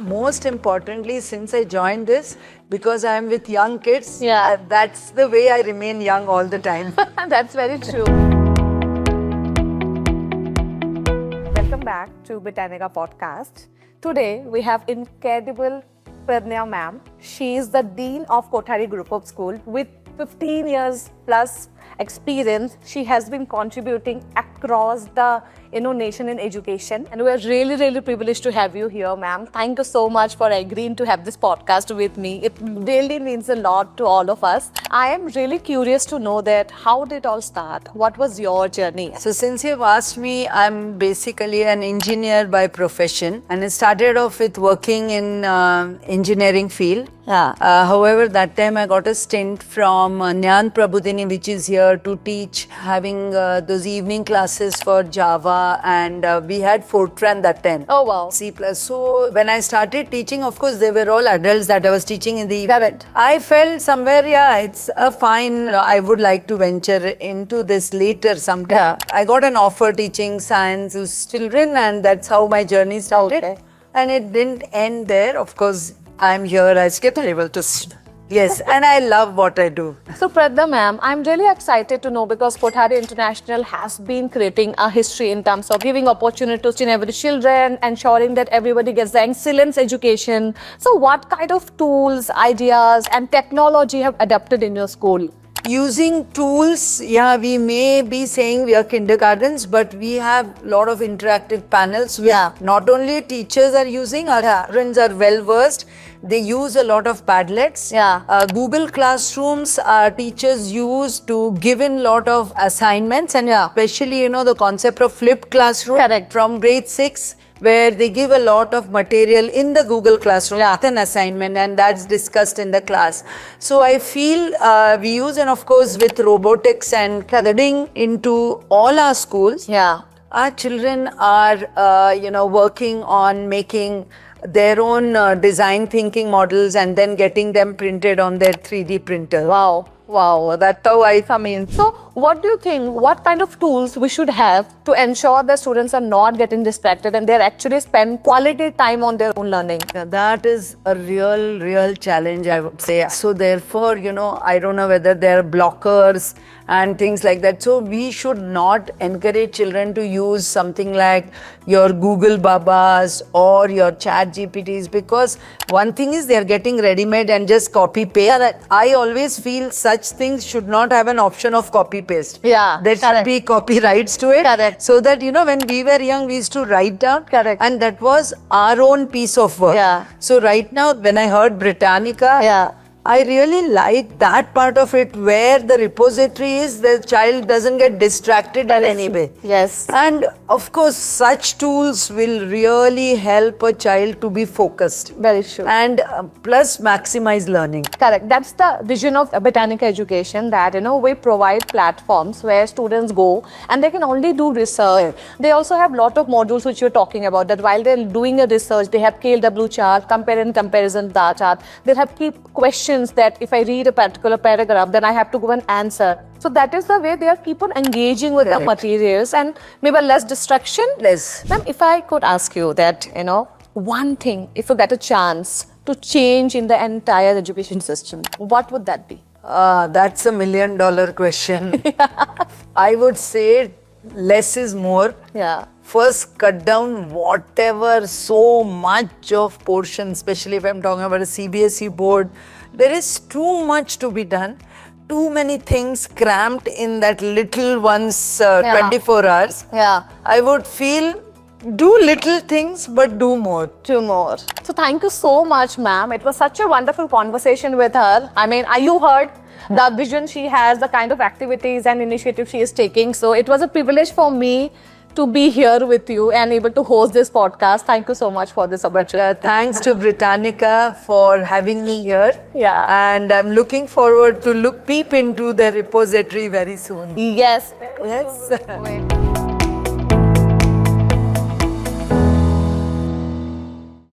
most importantly, since I joined this, because I'm with young kids, Yeah. that's the way I remain young all the time. That's very true. Welcome back to Britannica Podcast. Today we have incredible Pradnya ma'am. She is the Dean of Kothari Group of School with 15 years plus experience. She has been contributing across the nation in education, and we are really privileged to have you here, ma'am. Thank you so much for agreeing to have this podcast with me. It really means a lot to all of us. I am really curious to know that how did it all start? What was your journey? So since you've asked me, I'm basically an engineer by profession, and it started off with working in engineering field. Yeah. However, that time I got a stint from Nyan Prabodhini, which is here to teach, having those evening classes for Java, and we had Fortran that time. Oh wow. C++. So when I started teaching, of course, they were all adults that I was teaching in the evening. Correct. I felt somewhere, it's a fine, I would like to venture into this later sometime. Yeah. I got an offer teaching science to children, and that's how my journey started. Okay. And it didn't end there. Of course, I'm here, I skipped able to. Yes, and I love what I do. So Pradnya ma'am, I'm really excited to know because Kothari International has been creating a history in terms of giving opportunities in every children, ensuring that everybody gets the excellence education. So what kind of tools, ideas and technology have adapted in your school? Using tools, we may be saying we are kindergartens, but we have a lot of interactive panels. Yeah. Not only teachers are using, our children are well versed. They use a lot of Padlets. Yeah. Google Classrooms, our teachers use to give in lot of assignments, and especially the concept of flipped classroom. Correct. From grade 6. Where they give a lot of material in the Google Classroom with an assignment, and that's discussed in the class. So I feel we use, and of course with robotics and coding into all our schools, Yeah. our children are working on making their own design thinking models and then getting them printed on their 3D printer. Wow, that's how I mean. So what do you think, what kind of tools we should have to ensure that students are not getting distracted and they're actually spend quality time on their own learning? That is a real challenge, I would say. So therefore, I don't know whether there are blockers and things like that. So we should not encourage children to use something like your Google Babas or your Chat GPTs, because one thing is they're getting ready-made and just copy-paste. I always feel such things should not have an option of copy-paste. Yeah, There should correct. be copyrights to it. Correct. So that, when we were young, we used to write down. Correct. And that was our own piece of work. Yeah. So right now, when I heard Britannica, Yeah. I really like that part of it where the repository is, the child doesn't get distracted in any way. Yes. And of course, such tools will really help a child to be focused. Very true. And plus maximize learning. Correct. That's the vision of Britannica Education, that we provide platforms where students go and they can only do research. They also have a lot of modules which you're talking about, that while they're doing a research, they have KLW chart, compare and comparison chart. They have keep questions that if I read a particular paragraph, then I have to go and answer. So that is the way they are keep on engaging with the materials, and maybe less distraction. Less. Ma'am, if I could ask you that, one thing, if you get a chance to change in the entire education system, what would that be? That's $1 million question. I would say less is more. Yeah. First, cut down whatever, so much of portion, especially if I'm talking about a CBSE board. There is too much to be done. Too many things cramped in that little one's 24 hours. Yeah. I would feel do little things but do more. Two more. So thank you so much, ma'am. It was such a wonderful conversation with her. I mean, you heard the vision she has, the kind of activities and initiatives she is taking. So it was a privilege for me to be here with you and able to host this podcast. Thank you so much for this opportunity. Thanks to Britannica for having me here. Yeah. And I'm looking forward to peep into the repository very soon. Yes. Yes. Wait.